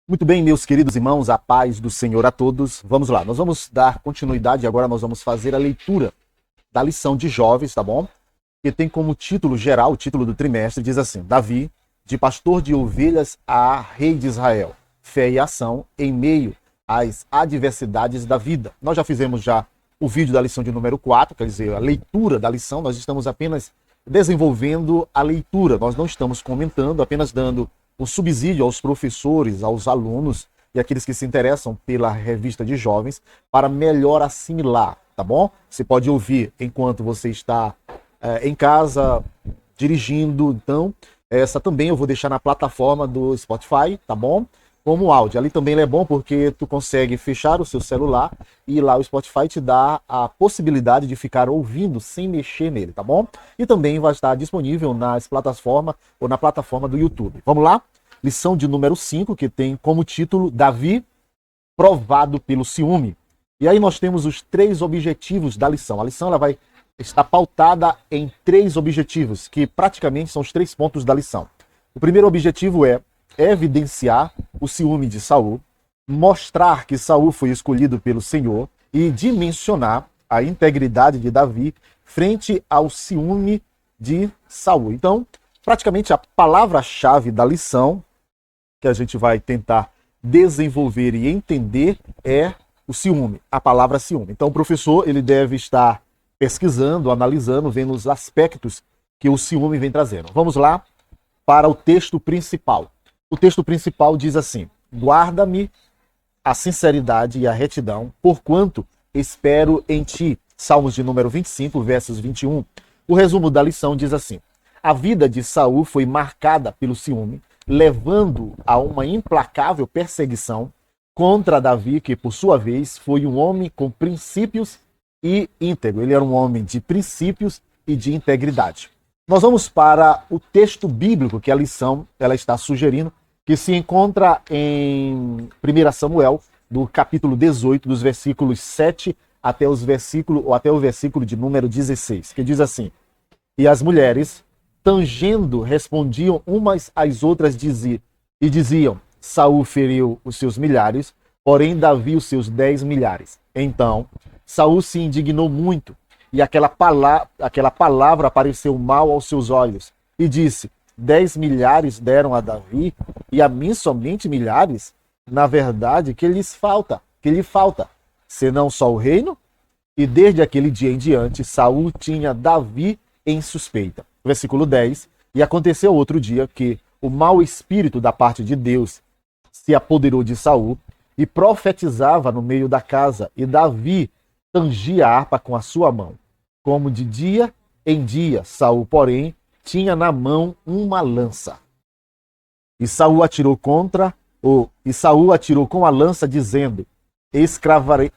Muito bem, meus queridos irmãos, a paz do Senhor a todos. Vamos lá, nós vamos dar continuidade, agora nós vamos fazer a leitura da lição de jovens, tá bom? Que tem como título geral, o título do trimestre, diz assim: Davi, de pastor de ovelhas a rei de Israel, fé e ação em meio às adversidades da vida. Nós já fizemos o vídeo da lição de número 4, quer dizer, a leitura da lição, nós estamos apenas desenvolvendo a leitura, nós não estamos comentando, apenas dando um subsídio aos professores, aos alunos e aqueles que se interessam pela revista de jovens para melhor assimilar, tá bom? Você pode ouvir enquanto você está em casa, dirigindo, então essa também eu vou deixar na plataforma do Spotify, tá bom? Como áudio. Ali também é bom porque tu consegue fechar o seu celular e lá o Spotify te dá a possibilidade de ficar ouvindo sem mexer nele, tá bom? E também vai estar disponível nas plataformas ou na plataforma do YouTube. Vamos lá? Lição de número 5, que tem como título Davi provado pelo ciúme. E aí nós temos os 3 objetivos da lição. A lição ela vai estar pautada em 3 objetivos, que praticamente são os 3 pontos da lição. O primeiro objetivo é evidenciar o ciúme de Saul, mostrar que Saul foi escolhido pelo Senhor e dimensionar a integridade de Davi frente ao ciúme de Saul. Então, praticamente a palavra-chave da lição que a gente vai tentar desenvolver e entender é o ciúme, a palavra ciúme. Então, o professor ele deve estar pesquisando, analisando, vendo os aspectos que o ciúme vem trazendo. Vamos lá para o texto principal. O texto principal diz assim: guarda-me a sinceridade e a retidão, porquanto espero em ti. Salmos de número 25, versos 21. O resumo da lição diz assim: a vida de Saul foi marcada pelo ciúme, levando a uma implacável perseguição contra Davi, que por sua vez foi um homem com princípios e íntegro. Ele era um homem de princípios e de integridade. Nós vamos para o texto bíblico que a lição ela está sugerindo, que se encontra em 1 Samuel, do capítulo 18, dos versículos 7 até o versículo de número 16, que diz assim: e as mulheres, tangendo, respondiam umas às outras e diziam: Saul feriu os seus milhares, porém Davi os seus 10 milhares. Então Saul se indignou muito, e aquela palavra pareceu mal aos seus olhos, e disse: 10 milhares deram a Davi, e a mim somente milhares? Na verdade, que lhe falta, senão só o reino? E desde aquele dia em diante, Saul tinha Davi em suspeita. Versículo 10. E aconteceu outro dia que o mau espírito da parte de Deus se apoderou de Saul e profetizava no meio da casa, e Davi tangia a harpa com a sua mão, como de dia em dia. Saul, porém, tinha na mão uma lança. E Saul atirou com a lança, dizendo: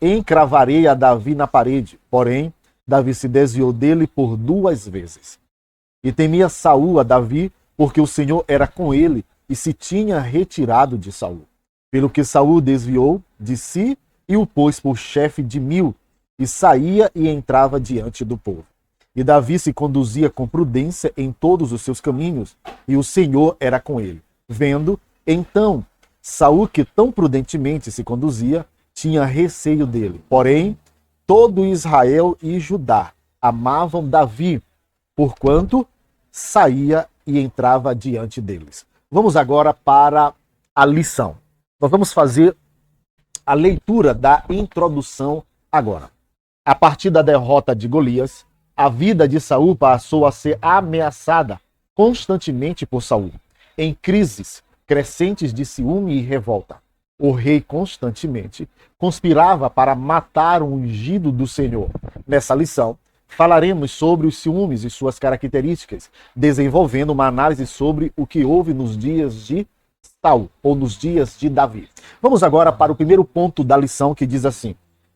encravarei a Davi na parede. Porém, Davi se desviou dele por 2 vezes. E temia Saul a Davi, porque o Senhor era com ele e se tinha retirado de Saul. Pelo que Saul desviou de si e o pôs por chefe de 1000, e saía e entrava diante do povo. E Davi se conduzia com prudência em todos os seus caminhos, e o Senhor era com ele. Vendo, então, Saul que tão prudentemente se conduzia, tinha receio dele. Porém, todo Israel e Judá amavam Davi, porquanto saía e entrava diante deles. Vamos agora para a lição. Nós vamos fazer a leitura da introdução agora. A partir da derrota de Golias, a vida de Saul passou a ser ameaçada constantemente por Saul, em crises crescentes de ciúme e revolta. O rei constantemente conspirava para matar o ungido do Senhor. Nessa lição, falaremos sobre os ciúmes e suas características, desenvolvendo uma análise sobre o que houve nos dias de Saul, ou nos dias de Davi. Vamos agora para o primeiro ponto da lição, que diz assim: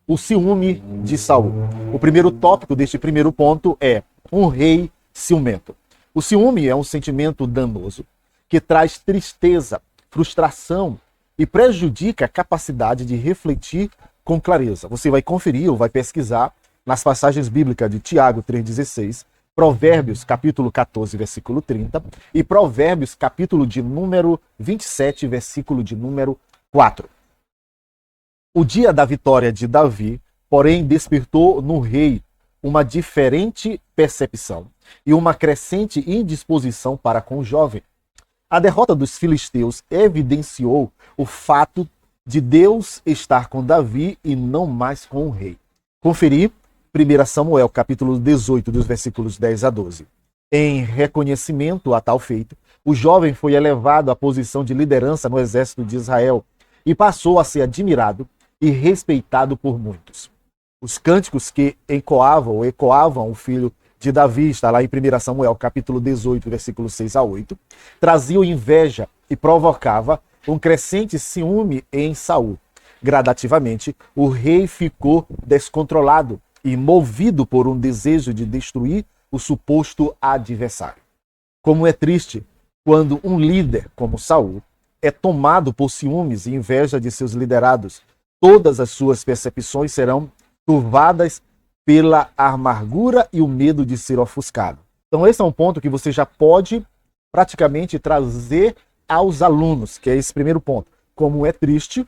o ciúme de Saul. O primeiro tópico deste primeiro ponto é um rei ciumento. O ciúme é um sentimento danoso que traz tristeza, frustração e prejudica a capacidade de refletir com clareza. Você vai conferir ou vai pesquisar nas passagens bíblicas de Tiago 3,16, Provérbios capítulo 14, versículo 30 e Provérbios capítulo de número 27, versículo de número 4. O dia da vitória de Davi, porém, despertou no rei uma diferente percepção e uma crescente indisposição para com o jovem. A derrota dos filisteus evidenciou o fato de Deus estar com Davi e não mais com o rei. Conferir 1 Samuel, capítulo 18, dos versículos 10 a 12. Em reconhecimento a tal feito, o jovem foi elevado à posição de liderança no exército de Israel e passou a ser admirado e respeitado por muitos. Os cânticos que ecoavam o filho de Davi, está lá em 1 Samuel, capítulo 18, versículos 6 a 8, traziam inveja e provocava um crescente ciúme em Saul. Gradativamente, o rei ficou descontrolado e movido por um desejo de destruir o suposto adversário. Como é triste quando um líder como Saul é tomado por ciúmes e inveja de seus liderados. Todas as suas percepções serão turvadas pela amargura e o medo de ser ofuscado. Então esse é um ponto que você já pode praticamente trazer aos alunos, que é esse primeiro ponto. Como é triste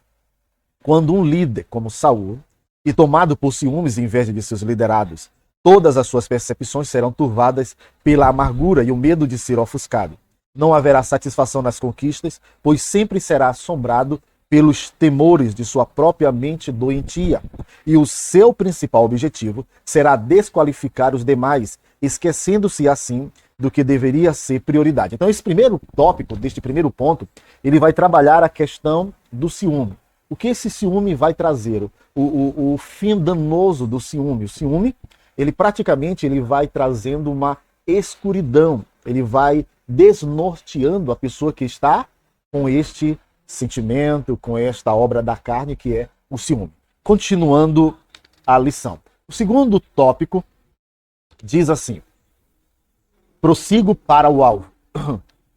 quando um líder como Saul, e tomado por ciúmes e inveja de seus liderados, todas as suas percepções serão turvadas pela amargura e o medo de ser ofuscado. Não haverá satisfação nas conquistas, pois sempre será assombrado pelos temores de sua própria mente doentia, e o seu principal objetivo será desqualificar os demais, esquecendo-se assim do que deveria ser prioridade. Então esse primeiro tópico, deste primeiro ponto, ele vai trabalhar a questão do ciúme. O que esse ciúme vai trazer? O fim danoso do ciúme. O ciúme, ele praticamente vai trazendo uma escuridão, ele vai desnorteando a pessoa que está com este sentimento, com esta obra da carne que é o ciúme. Continuando a lição. O segundo tópico diz assim: prossigo para o alvo.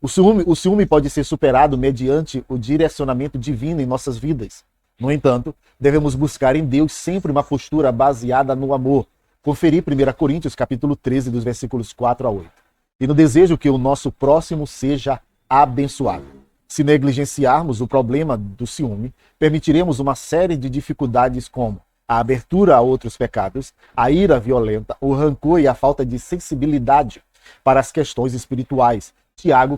O ciúme pode ser superado mediante o direcionamento divino em nossas vidas. No entanto, devemos buscar em Deus sempre uma postura baseada no amor. Conferir 1 Coríntios, capítulo 13, dos versículos 4 a 8. E no desejo que o nosso próximo seja abençoado. Se negligenciarmos o problema do ciúme, permitiremos uma série de dificuldades como a abertura a outros pecados, a ira violenta, o rancor e a falta de sensibilidade para as questões espirituais.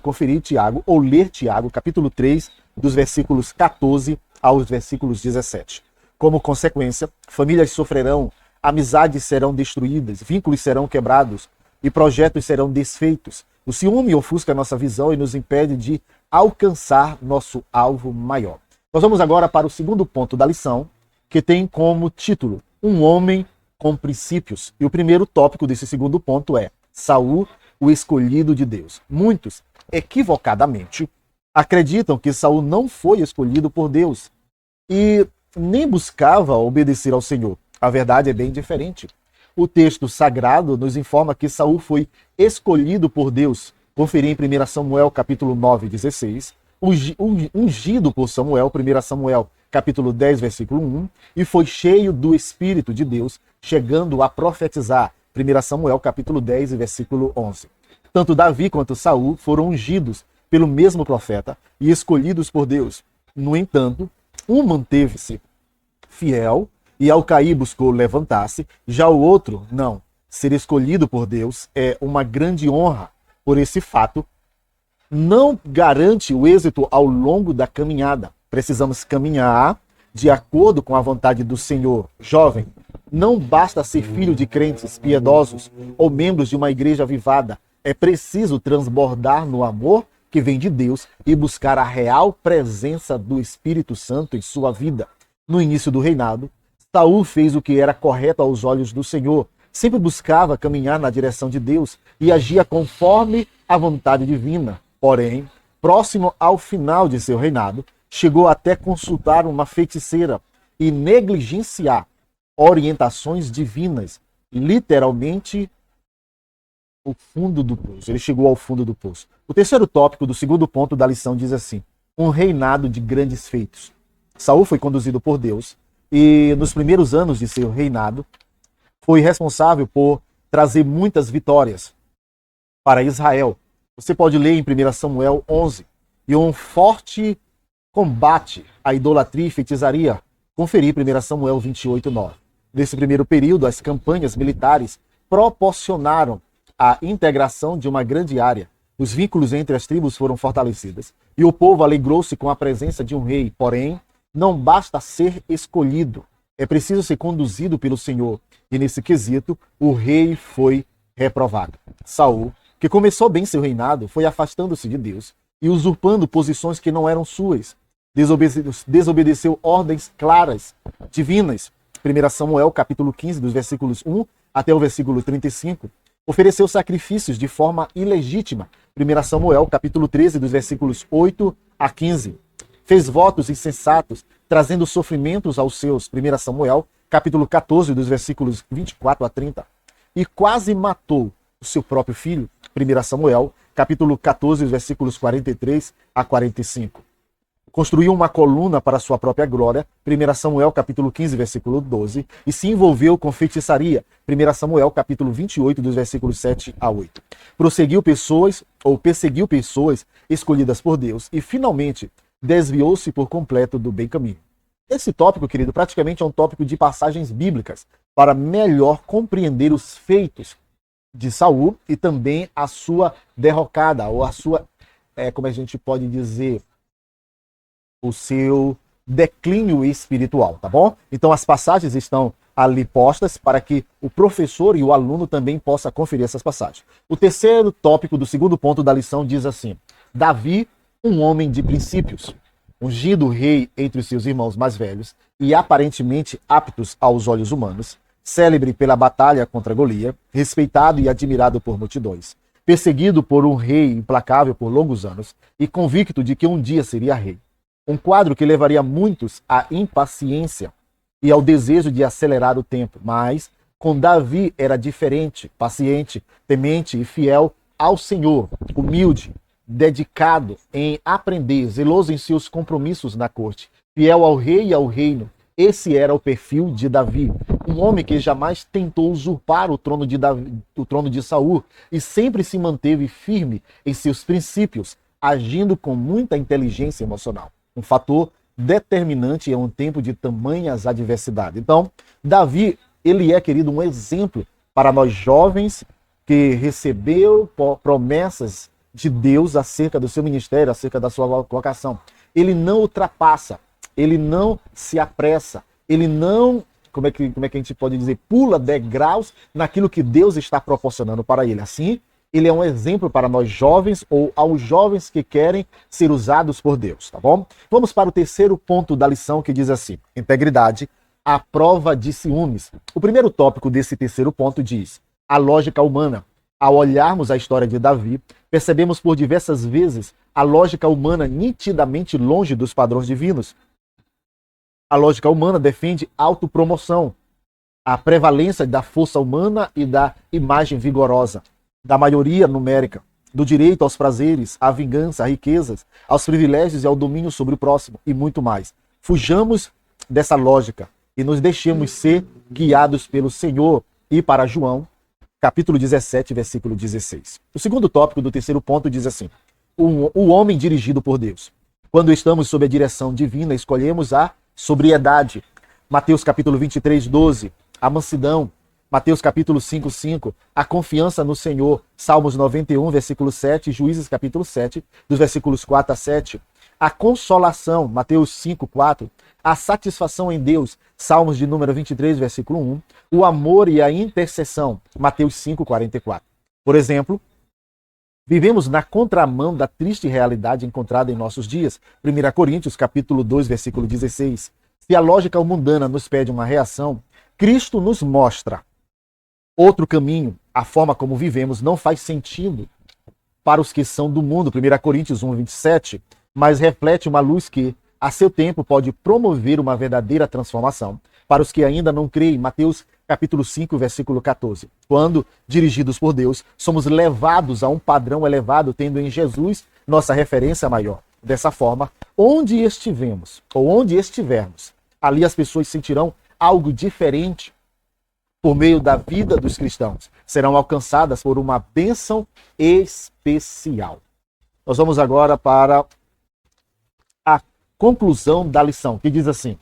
Conferir Tiago ou ler Tiago, capítulo 3, dos versículos 14 aos versículos 17. Como consequência, famílias sofrerão, amizades serão destruídas, vínculos serão quebrados e projetos serão desfeitos. O ciúme ofusca nossa visão e nos impede de alcançar nosso alvo maior. Nós vamos agora para o segundo ponto da lição, que tem como título Um Homem com Princípios. E o primeiro tópico desse segundo ponto é Saul, o escolhido de Deus. Muitos, equivocadamente, acreditam que Saul não foi escolhido por Deus e nem buscava obedecer ao Senhor. A verdade é bem diferente. O texto sagrado nos informa que Saul foi escolhido por Deus. Conferir em 1 Samuel, capítulo 9, 16, ungido por Samuel, 1 Samuel, capítulo 10, versículo 1, e foi cheio do Espírito de Deus, chegando a profetizar, 1 Samuel, capítulo 10, versículo 11. Tanto Davi quanto Saul foram ungidos pelo mesmo profeta e escolhidos por Deus. No entanto, um manteve-se fiel e ao cair buscou levantar-se, já o outro não. Ser escolhido por Deus é uma grande honra. Por esse fato, não garante o êxito ao longo da caminhada. Precisamos caminhar de acordo com a vontade do Senhor. Jovem, não basta ser filho de crentes piedosos ou membros de uma igreja avivada. É preciso transbordar no amor que vem de Deus e buscar a real presença do Espírito Santo em sua vida. No início do reinado, Saul fez o que era correto aos olhos do Senhor. Sempre buscava caminhar na direção de Deus e agia conforme a vontade divina. Porém, próximo ao final de seu reinado, chegou até consultar uma feiticeira e negligenciar orientações divinas, literalmente o fundo do poço. Ele chegou ao fundo do poço. O terceiro tópico do segundo ponto da lição diz assim: um reinado de grandes feitos. Saul foi conduzido por Deus e nos primeiros anos de seu reinado foi responsável por trazer muitas vitórias para Israel. Você pode ler em 1 Samuel 11. E um forte combate à idolatria e feitiçaria. Conferir 1 Samuel 28:9. Nesse primeiro período, as campanhas militares proporcionaram a integração de uma grande área. Os vínculos entre as tribos foram fortalecidos e o povo alegrou-se com a presença de um rei. Porém, não basta ser escolhido, é preciso ser conduzido pelo Senhor. E nesse quesito, o rei foi reprovado. Saul, que começou bem seu reinado, foi afastando-se de Deus e usurpando posições que não eram suas. Desobedeceu ordens claras, divinas. 1 Samuel, capítulo 15, dos versículos 1 até o versículo 35. Ofereceu sacrifícios de forma ilegítima. 1 Samuel, capítulo 13, dos versículos 8 a 15. Fez votos insensatos, trazendo sofrimentos aos seus. 1 Samuel, capítulo 14, dos versículos 24 a 30. E quase matou o seu próprio filho. 1 Samuel, capítulo 14, versículos 43 a 45. Construiu uma coluna para sua própria glória, 1 Samuel capítulo 15, versículo 12, e se envolveu com feitiçaria, 1 Samuel capítulo 28, dos versículos 7 a 8. Perseguiu pessoas escolhidas por Deus e finalmente desviou-se por completo do bem caminho. Esse tópico, querido, praticamente é um tópico de passagens bíblicas para melhor compreender os feitos de Saul e também a sua derrocada, ou a sua, como a gente pode dizer, o seu declínio espiritual, tá bom? Então as passagens estão ali postas para que o professor e o aluno também possa conferir essas passagens. O terceiro tópico do segundo ponto da lição diz assim: Davi, um homem de princípios, ungido rei entre os seus irmãos mais velhos e aparentemente aptos aos olhos humanos, célebre pela batalha contra Golias, respeitado e admirado por multidões, perseguido por um rei implacável por longos anos e convicto de que um dia seria rei. Um quadro que levaria muitos à impaciência e ao desejo de acelerar o tempo. Mas com Davi era diferente, paciente, temente e fiel ao Senhor, humilde, dedicado em aprender, zeloso em seus compromissos na corte, fiel ao rei e ao reino. Esse era o perfil de Davi, um homem que jamais tentou usurpar o trono de Saul e sempre se manteve firme em seus princípios, agindo com muita inteligência emocional. Um fator determinante em um tempo de tamanhas adversidades. Então, Davi, ele é, querido, um exemplo para nós jovens que recebeu promessas de Deus acerca do seu ministério, acerca da sua vocação. Ele não ultrapassa, ele não se apressa, ele não, como é que a gente pode dizer, pula degraus naquilo que Deus está proporcionando para ele. Assim, ele é um exemplo para nós jovens ou aos jovens que querem ser usados por Deus, tá bom? Vamos para o terceiro ponto da lição que diz assim: integridade, à prova de ciúmes. O primeiro tópico desse terceiro ponto diz: a lógica humana. Ao olharmos a história de Davi, percebemos por diversas vezes a lógica humana nitidamente longe dos padrões divinos. A lógica humana defende autopromoção, a prevalência da força humana e da imagem vigorosa, da maioria numérica, do direito aos prazeres, à vingança, a riquezas, aos privilégios e ao domínio sobre o próximo e muito mais. Fujamos dessa lógica e nos deixemos ser guiados pelo Senhor. E para João, capítulo 17, versículo 16. O segundo tópico do terceiro ponto diz assim: o homem dirigido por Deus. Quando estamos sob a direção divina, escolhemos a sobriedade. Mateus capítulo 23, 12. A mansidão. Mateus capítulo 5, 5, a confiança no Senhor. Salmos 91, versículo 7, Juízes capítulo 7, dos versículos 4 a 7. A consolação, Mateus 5, 4. A satisfação em Deus, Salmos de número 23, versículo 1. O amor e a intercessão, Mateus 5, 44. Por exemplo, vivemos na contramão da triste realidade encontrada em nossos dias. 1 Coríntios capítulo 2, versículo 16. Se a lógica mundana nos pede uma reação, Cristo nos mostra outro caminho. A forma como vivemos não faz sentido para os que são do mundo, 1 Coríntios 1, 27, mas reflete uma luz que, a seu tempo, pode promover uma verdadeira transformação para os que ainda não creem, Mateus capítulo 5, versículo 14. Quando, dirigidos por Deus, somos levados a um padrão elevado, tendo em Jesus nossa referência maior. Dessa forma, onde estivemos, ou onde estivermos, ali as pessoas sentirão algo diferente por meio da vida dos cristãos. Serão alcançadas por uma bênção especial. Nós vamos agora para a conclusão da lição, que diz assim: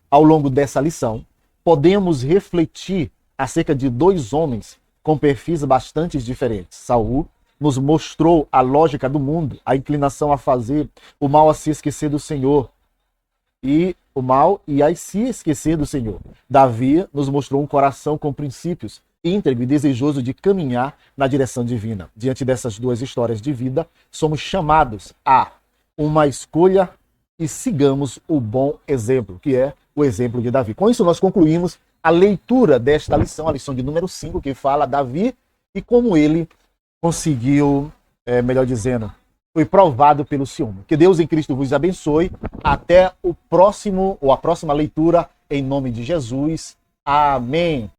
ao longo dessa lição, podemos refletir acerca de dois homens com perfis bastante diferentes. Saul nos mostrou a lógica do mundo, a inclinação a fazer o mal, a se esquecer do Senhor, e o mal e a se esquecer do Senhor. Davi nos mostrou um coração com princípios, íntegro e desejoso de caminhar na direção divina. Diante dessas duas histórias de vida, somos chamados a uma escolha e sigamos o bom exemplo, que é o exemplo de Davi. Com isso, nós concluímos a leitura desta lição, a lição de número 5, que fala Davi e como ele conseguiu, melhor dizendo, foi provado pelo ciúme. Que Deus em Cristo vos abençoe. Até o próximo, ou a próxima leitura, em nome de Jesus. Amém.